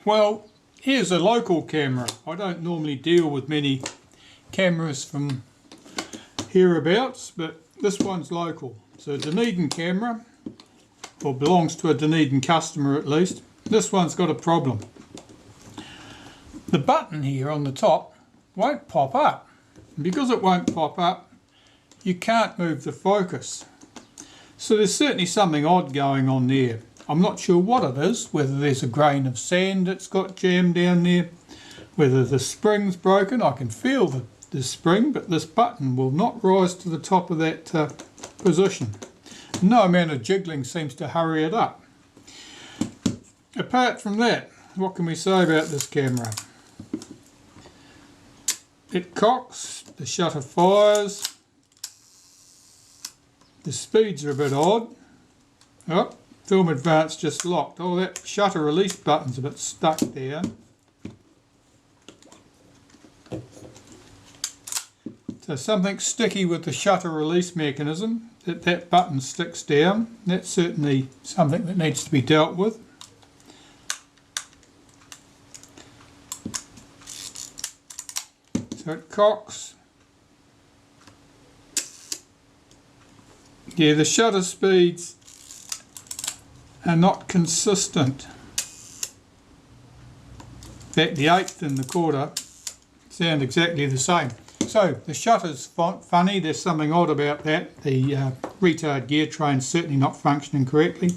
Well, here's a local camera. I don't normally deal with many cameras from hereabouts, but this one's local. It's a Dunedin camera, or belongs to a Dunedin customer at least. This one's got a problem. The button here on the top won't pop up. And because it won't pop up, you can't move the focus. So there's certainly something odd going on there. I'm not sure what it is, whether there's a grain of sand that's got jammed down there, whether the spring's broken. I can feel the spring, but this button will not rise to the top of that position. No amount of jiggling seems to hurry it up. Apart from that, what can we say about this camera? It cocks, the shutter fires, the speeds are a bit odd. Oh, film advance just locked. Oh, that shutter release button's a bit stuck down. So something sticky with the shutter release mechanism, that button sticks down. That's certainly something that needs to be dealt with. So it cocks. Yeah, the shutter speeds are not consistent. In fact, the eighth and the quarter sound exactly the same. So the shutter's funny, there's something odd about that. The retard gear train's certainly not functioning correctly.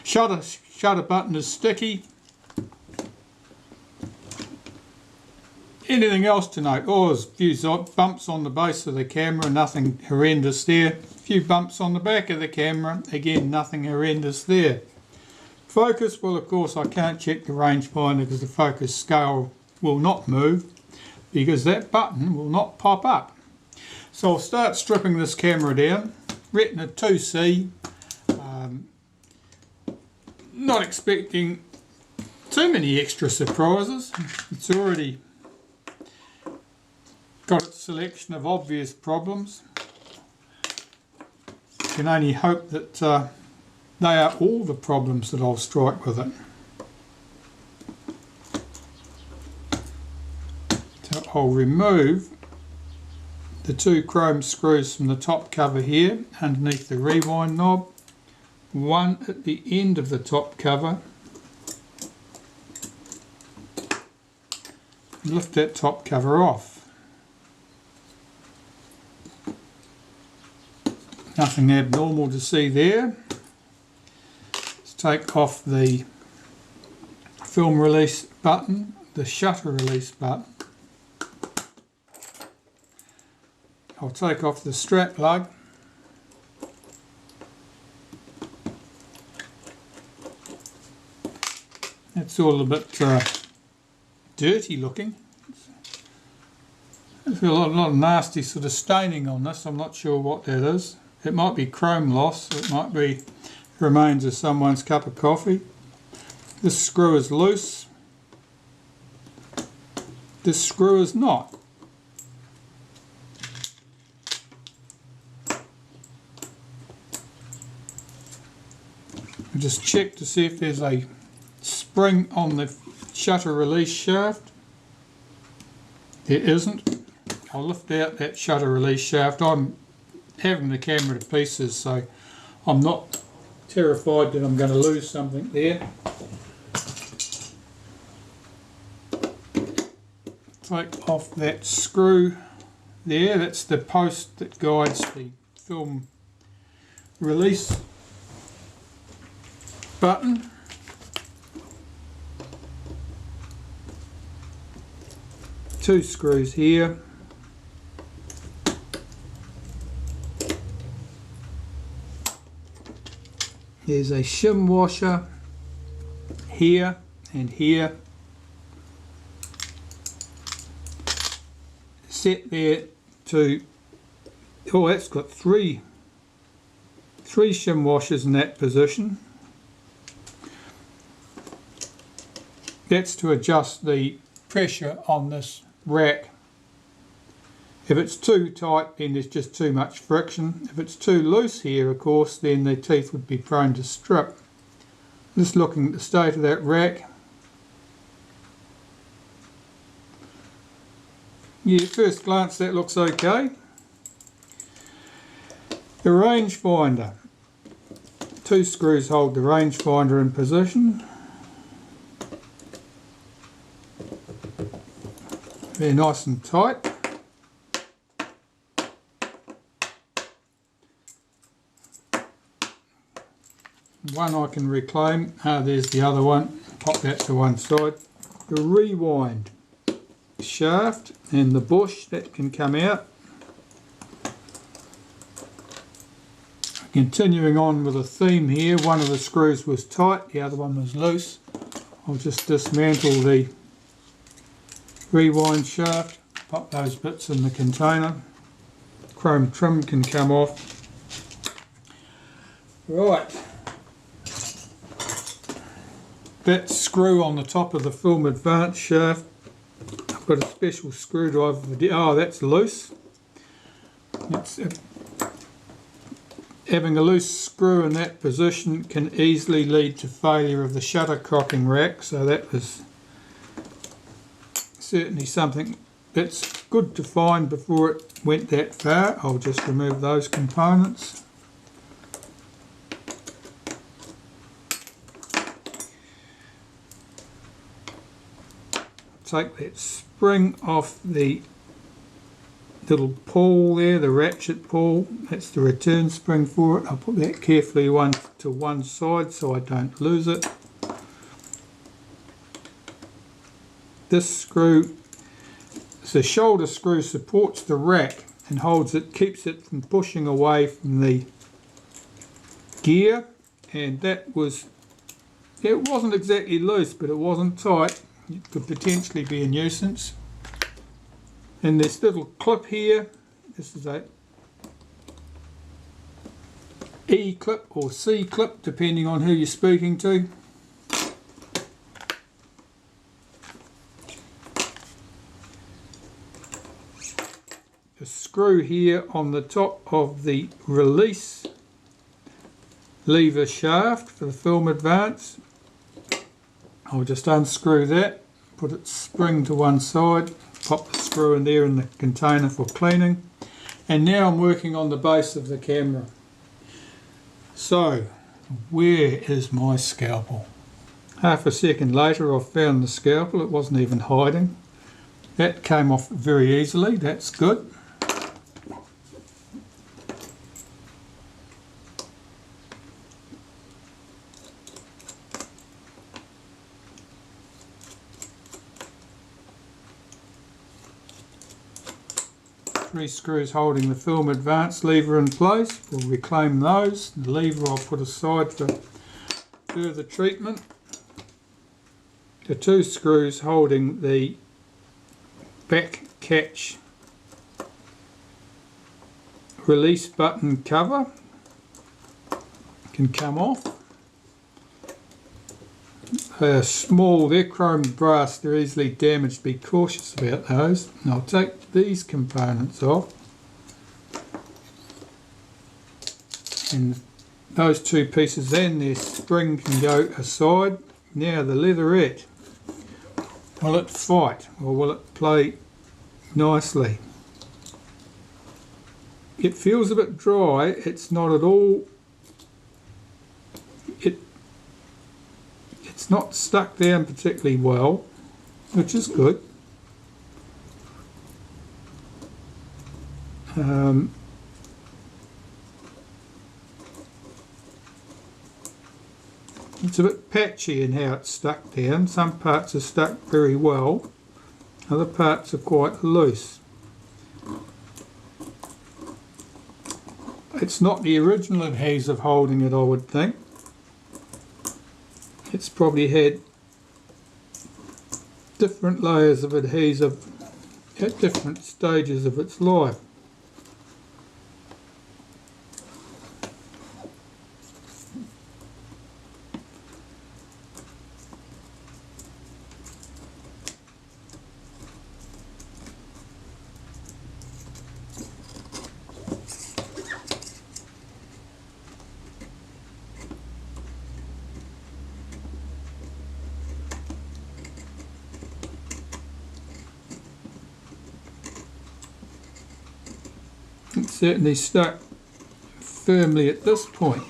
Shutter button is sticky. Anything else to note? Oh, there's a few bumps on the base of the camera, nothing horrendous there. A few bumps on the back of the camera, again nothing horrendous there. Focus, well of course I can't check the rangefinder because the focus scale will not move because that button will not pop up. So I'll start stripping this camera down. Retina IIc, not expecting too many extra surprises. It's already got its selection of obvious problems. Can only hope that they are all the problems that I'll strike with it. So I'll remove the two chrome screws from the top cover here underneath the rewind knob, one at the end of the top cover. Lift that top cover off. Nothing abnormal to see there. Let's take off the film release button, the shutter release button. I'll take off the strap lug. That's all a bit dirty looking. There's a lot of nasty sort of staining on this. I'm not sure what that is. It might be chrome loss, it might be remains of someone's cup of coffee. This screw is loose. This screw is not. I'll just check to see if there's a spring on the shutter release shaft. There isn't. I'll lift out that shutter release shaft. I'm having the camera to pieces, so I'm not terrified that I'm going to lose something there. Take off that screw there. That's the post that guides the film release button. Two screws here. There's a shim washer here and here, set there to, oh, that's got three shim washers in that position. That's to adjust the pressure on this rack. If it's too tight, then there's just too much friction. If it's too loose here, of course, then the teeth would be prone to strip. Just looking at the state of that rack, Yeah, first glance that looks okay. The rangefinder. 2 screws hold the rangefinder in position. They're nice and tight. One I can reclaim. There's the other one. Pop that to one side. The rewind shaft and the bush that can come out. Continuing on with a theme here, one of the screws was tight, the other one was loose. I'll just dismantle the rewind shaft, pop those bits in the container. Chrome trim can come off. Right, that screw on the top of the Film Advance shaft, I've got a special screwdriver for that's loose. Having a loose screw in that position can easily lead to failure of the shutter cocking rack, so that was certainly something that's good to find before it went that far. I'll just remove those components. Take that spring off the little pawl there, the ratchet pawl, that's the return spring for it. I'll put that carefully to one side so I don't lose it. This screw, the shoulder screw, supports the rack and holds it, keeps it from pushing away from the gear, and that was, it wasn't exactly loose but it wasn't tight. It could potentially be a nuisance. And this little clip here, this is a E clip or C clip depending on who you're speaking to. The screw here on the top of the release lever shaft for the Film Advance. I'll just unscrew that, put its spring to one side, pop the screw in there in the container for cleaning. And now I'm working on the base of the camera. So, where is my scalpel? Half a second later I found the scalpel, it wasn't even hiding. That came off very easily, that's good. Three screws holding the Film Advance lever in place. We'll reclaim those. The lever I'll put aside for further treatment. The 2 screws holding the back catch release button cover can come off. They're small, they're chrome brass, they're easily damaged, be cautious about those. And I'll take these components off. And those 2 pieces then, their spring can go aside. Now the leatherette, will it fight or will it play nicely? It feels a bit dry, it's not at all, it's not stuck down particularly well, which is good. It's a bit patchy in how it's stuck down. Some parts are stuck very well, other parts are quite loose. It's not the original adhesive holding it, I would think. It's probably had different layers of adhesive at different stages of its life. certainly stuck firmly at this point.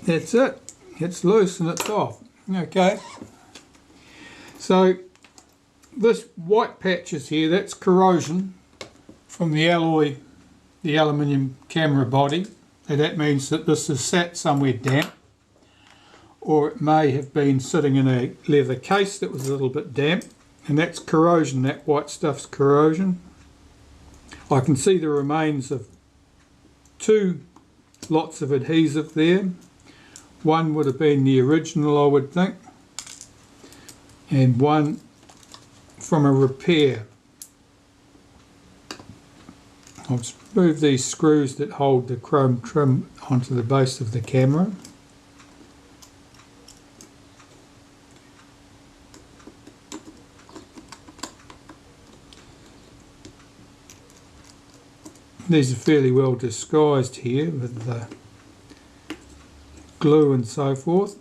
That's it. It's loose and it's off. Okay. So this white patches here, that's corrosion from the alloy, the aluminium camera body. And that means that this is sat somewhere damp, or it may have been sitting in a leather case that was a little bit damp, and that's corrosion. That white stuff's corrosion. I can see the remains of 2 lots of adhesive there. One would have been the original, I would think, and one from a repair. I'll just move these screws that hold the chrome trim onto the base of the camera. These are fairly well disguised here with the glue and so forth.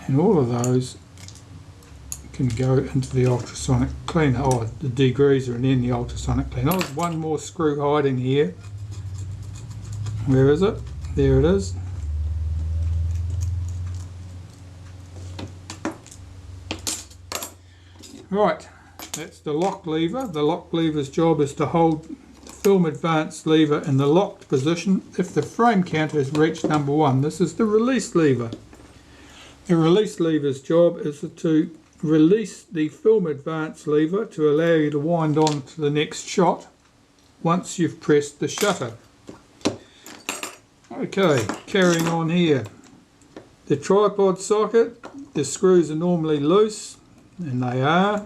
And all of those can go into the ultrasonic cleaner. Oh, the degreaser and then the ultrasonic cleaner. Oh, there's one more screw hiding here. Where is it? There it is. Right, that's the lock lever. The lock lever's job is to hold the film advance lever in the locked position if the frame counter has reached number 1. This is the release lever. The release lever's job is to release the film advance lever to allow you to wind on to the next shot once you've pressed the shutter. Okay, carrying on here. The tripod socket, the screws are normally loose, and they are.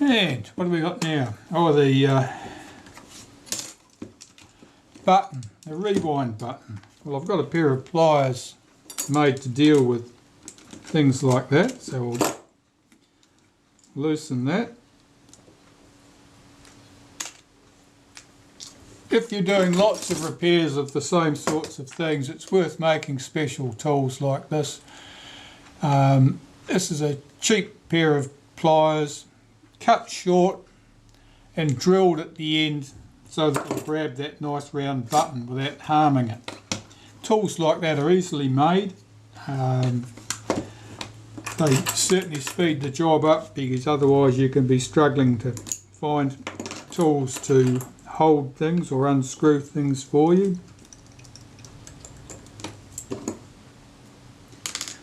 And what have we got now? Oh, the button, the rewind button. Well, I've got a pair of pliers made to deal with things like that, so we'll loosen that. If you're doing lots of repairs of the same sorts of things, it's worth making special tools like this. This is a cheap pair of pliers, cut short and drilled at the end so that it'll grab that nice round button without harming it. Tools like that are easily made. They certainly speed the job up, because otherwise you can be struggling to find tools to hold things or unscrew things for you.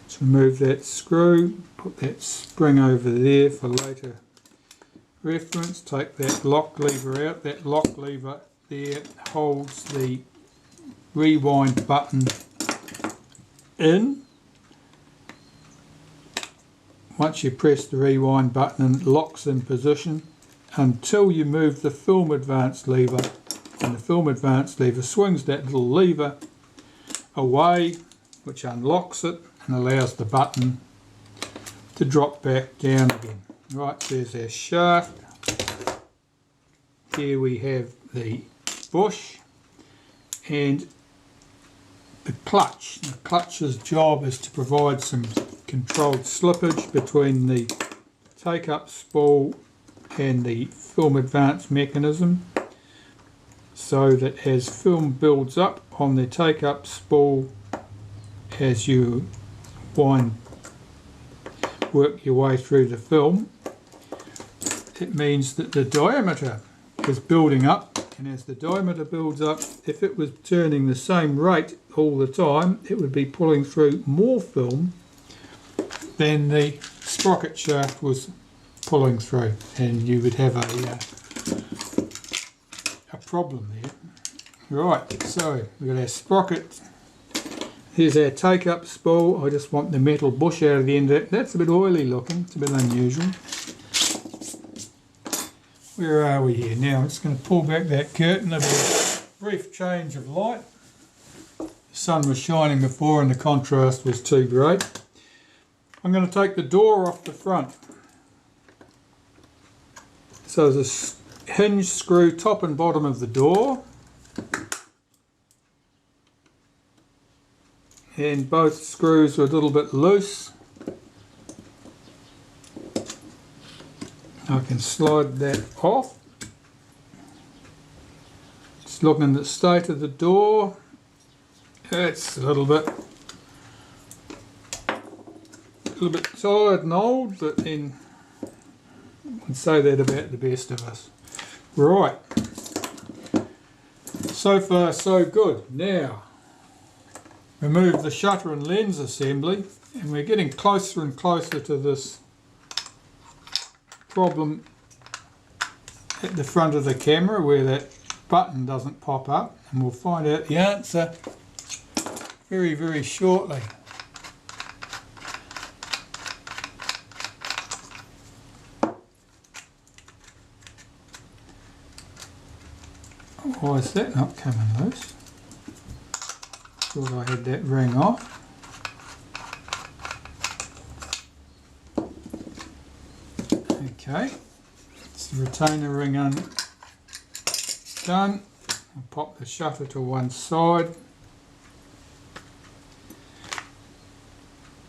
Let's remove that screw, put that spring over there for later reference. Take that lock lever out. That lock lever there holds the rewind button in. Once you press the rewind button, it locks in position until you move the film advance lever, and the film advance lever swings that little lever away, which unlocks it and allows the button to drop back down again. Right, there's our shaft. Here we have the bush and the clutch. The clutch's job is to provide some controlled slippage between the take-up spool and the film advance mechanism, so that as film builds up on the take-up spool, as you work your way through the film, it means that the diameter is building up, and as the diameter builds up, if it was turning the same rate all the time, it would be pulling through more film than the sprocket shaft was pulling through, and you would have a problem there. Right, so we've got our sprocket Here's our take-up spool. I just want the metal bush out of the end of it. That's a bit oily looking. It's a bit unusual. Where are we here? Now I'm just going to pull back that curtain. There'll be a brief change of light. The sun was shining before and the contrast was too great. I'm going to take the door off the front. So there's a hinge screw top and bottom of the door. And both screws are a little bit loose. I can slide that off. Just looking at the state of the door. It's a little bit tired and old, but then I can say that about the best of us. Right. So far so good. Now remove the shutter and lens assembly, and we're getting closer and closer to this problem at the front of the camera where that button doesn't pop up, and we'll find out the answer very, very shortly. Why is that not coming loose? Thought I had that ring off. Okay, it's the retainer ring done. I'll pop the shutter to one side.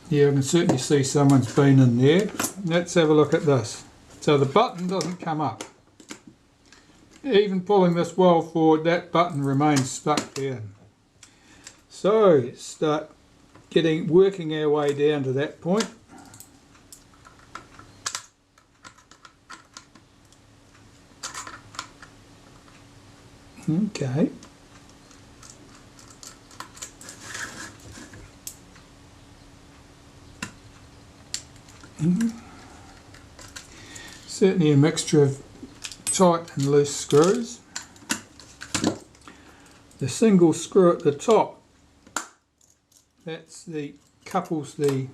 Yeah, I can certainly see someone's been in there. Let's have a look at this. So the button doesn't come up. Even pulling this well forward, that button remains stuck down. So let's start working our way down to that point. Okay. Certainly a mixture of tight and loose screws. The single screw at the top, that's that pulls the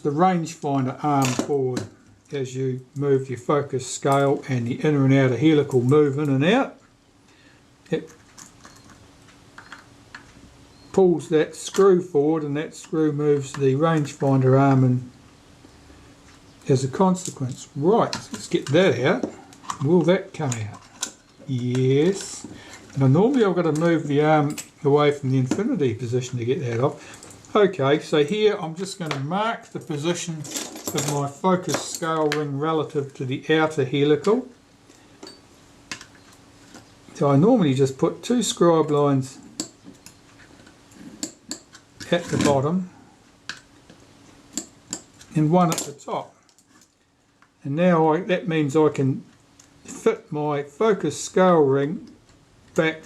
rangefinder arm forward as you move your focus scale, and the inner and outer helical move in and out. It pulls that screw forward, and that screw moves the rangefinder arm in as a consequence. Right, let's get that out. Will that come out? Yes. Now normally I've got to move the arm away from the infinity position to get that off. Okay, so here I'm just going to mark the position of my focus scale ring relative to the outer helical. So I normally just put two scribe lines at the bottom and one at the top. And now that means I can fit my focus scale ring back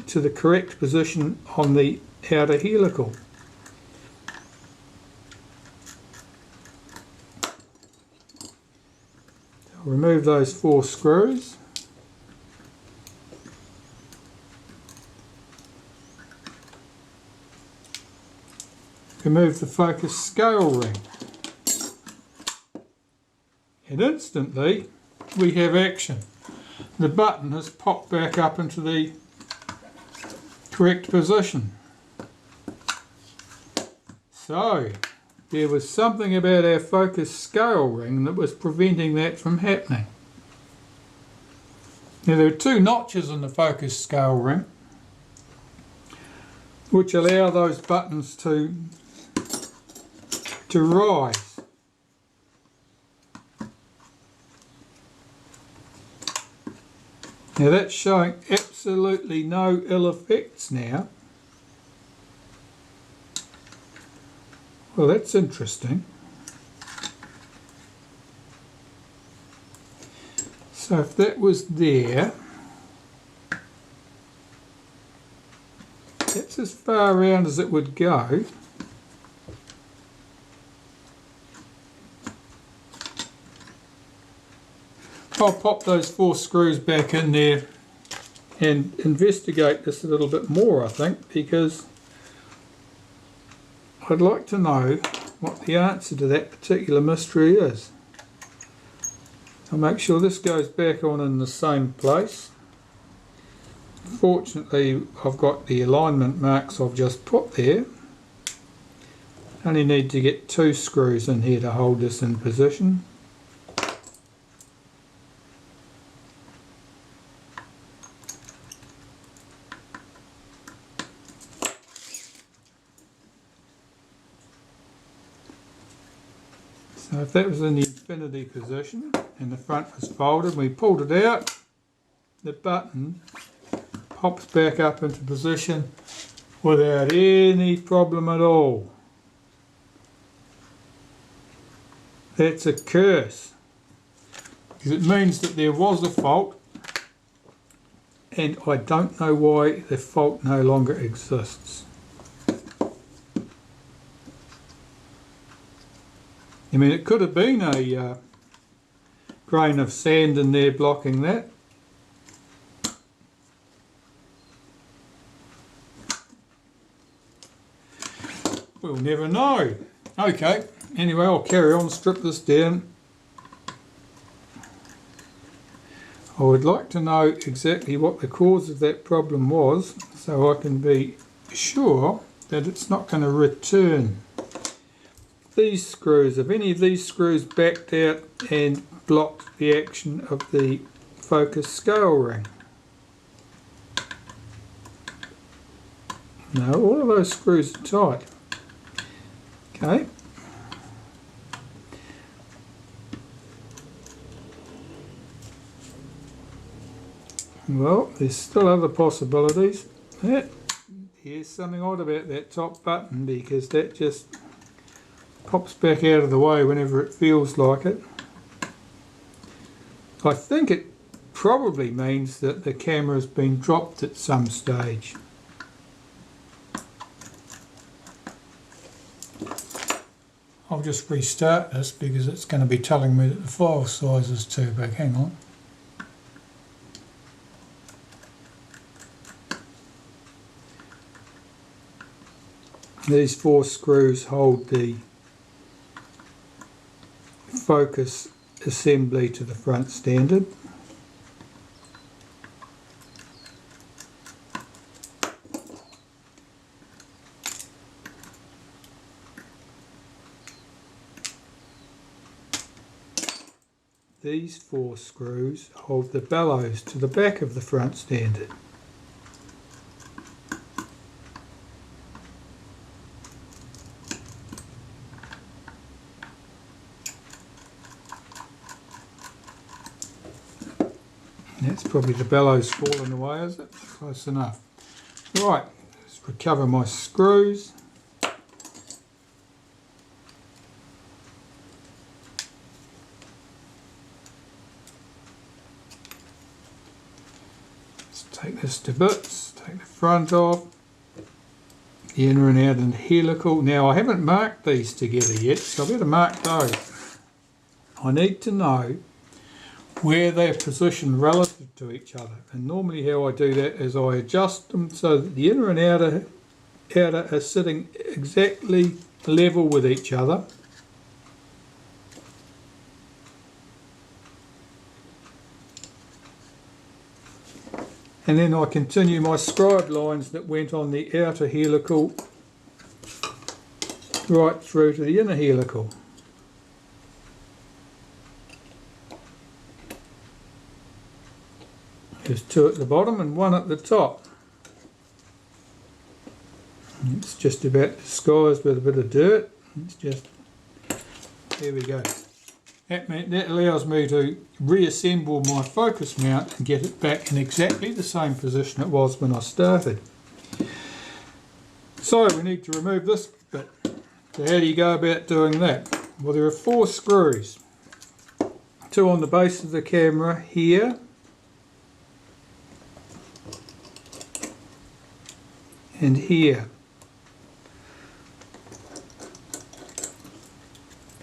to the correct position on the outer helical. I'll remove those 4 screws. Remove the focus scale ring. And instantly we have action. The button has popped back up into the correct position. So there was something about our focus scale ring that was preventing that from happening. Now there are 2 notches in the focus scale ring which allow those buttons to rise. Now that's showing absolutely no ill effects now. Well, that's interesting. So if that was there, that's as far around as it would go. I'll pop those 4 screws back in there and investigate this a little bit more, I think, because I'd like to know what the answer to that particular mystery is. I'll make sure this goes back on in the same place. Fortunately, I've got the alignment marks I've just put there. Only need to get 2 screws in here to hold this in position. So if that was in the infinity position and the front was folded, we pulled it out, the button pops back up into position without any problem at all. That's a curse, because it means that there was a fault, and I don't know why the fault no longer exists. I mean, it could have been a grain of sand in there blocking that. We'll never know. Okay, anyway, I'll carry on, strip this down. I would like to know exactly what the cause of that problem was, so I can be sure that it's not going to return. These screws, if any of these screws backed out and blocked the action of the focus scale ring. No, all of those screws are tight. Okay. Well, there's still other possibilities. Yeah, here's something odd about that top button, because that just pops back out of the way whenever it feels like it. I think it probably means that the camera's been dropped at some stage. I'll just restart this because it's going to be telling me that the file size is too big. Hang on. These 4 screws hold the focus assembly to the front standard. These 4 screws hold the bellows to the back of the front standard. That's probably the bellows falling away, is it? Close enough. Right, let's recover my screws. Let's take this to bits, take the front off, the inner and outer helical. Now I haven't marked these together yet, so I better mark those. I need to know where they're positioned relative to each other, and normally how I do that is I adjust them so that the inner and outer are sitting exactly level with each other. And then I continue my scribe lines that went on the outer helical right through to the inner helical. There's 2 at the bottom and 1 at the top. It's just about disguised with a bit of dirt. It's just, there we go. That allows me to reassemble my focus mount and get it back in exactly the same position it was when I started. So we need to remove this bit. So how do you go about doing that? Well, there are 4 screws. 2 on the base of the camera here. And here.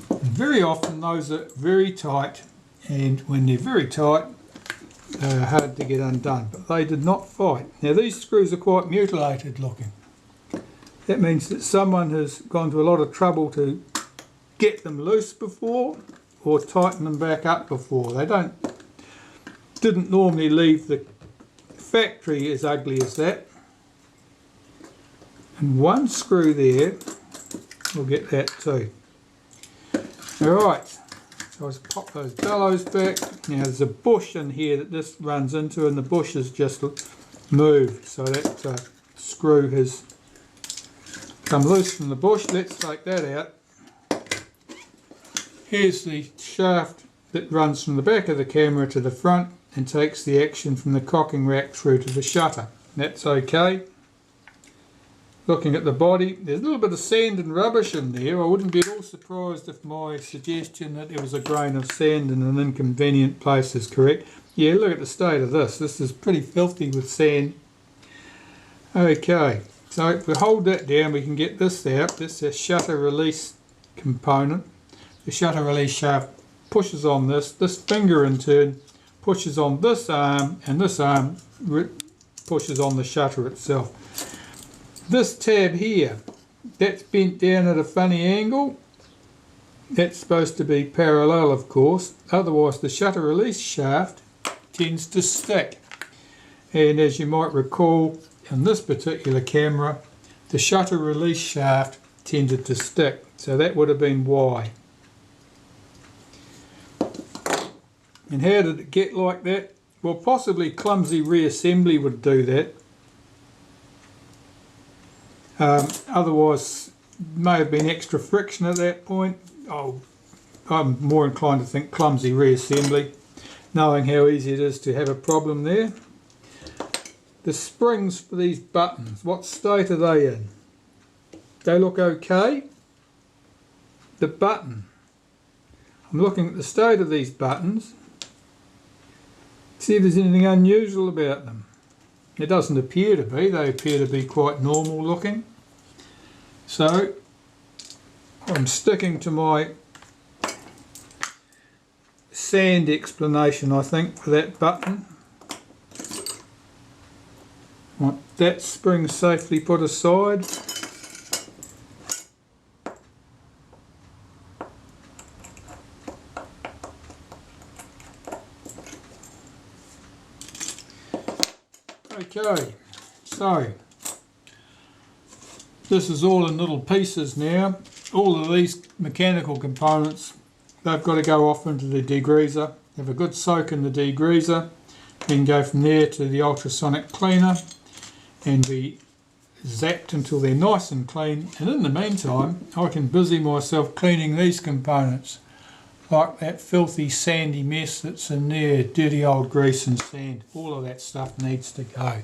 And very often those are very tight, and when they're very tight hard to get undone, but they did not fight. Now these screws are quite mutilated looking. That means that someone has gone to a lot of trouble to get them loose before or tighten them back up before. They didn't normally leave the factory as ugly as that. And one screw there, we'll get that too. Alright, so I'll pop those bellows back. Now there's a bush in here that this runs into, and the bush has just moved, so that screw has come loose from the bush. Let's take that out. Here's the shaft that runs from the back of the camera to the front and takes the action from the cocking rack through to the shutter. That's okay. Looking at the body, there's a little bit of sand and rubbish in there. I wouldn't be at all surprised if my suggestion that there was a grain of sand in an inconvenient place is correct. Yeah, look at the state of this. This is pretty filthy with sand. Okay, so if we hold that down, we can get this out. This is a shutter release component. The shutter release shaft pushes on this finger in turn pushes on this arm, and this arm pushes on the shutter itself. This tab here, that's bent down at a funny angle. That's supposed to be parallel, of course, otherwise the shutter release shaft tends to stick. And as you might recall, in this particular camera, the shutter release shaft tended to stick, so that would have been why. And how did it get like that? Well, possibly clumsy reassembly would do that. Otherwise, may have been extra friction at that point. Oh, I'm more inclined to think clumsy reassembly, knowing how easy it is to have a problem there. The springs for these buttons, what state are they in? They look okay. The button, I'm looking at the state of these buttons. See if there's anything unusual about them. It doesn't appear to be. They appear to be quite normal looking. So I'm sticking to my sand explanation, I think, for that button. Want that spring safely put aside. Okay, so this is all in little pieces now. All of these mechanical components, they've got to go off into the degreaser, have a good soak in the degreaser, then go from there to the ultrasonic cleaner and be zapped until they're nice and clean. And in the meantime, I can busy myself cleaning these components, like that filthy sandy mess that's in there, dirty old grease and sand. All of that stuff needs to go.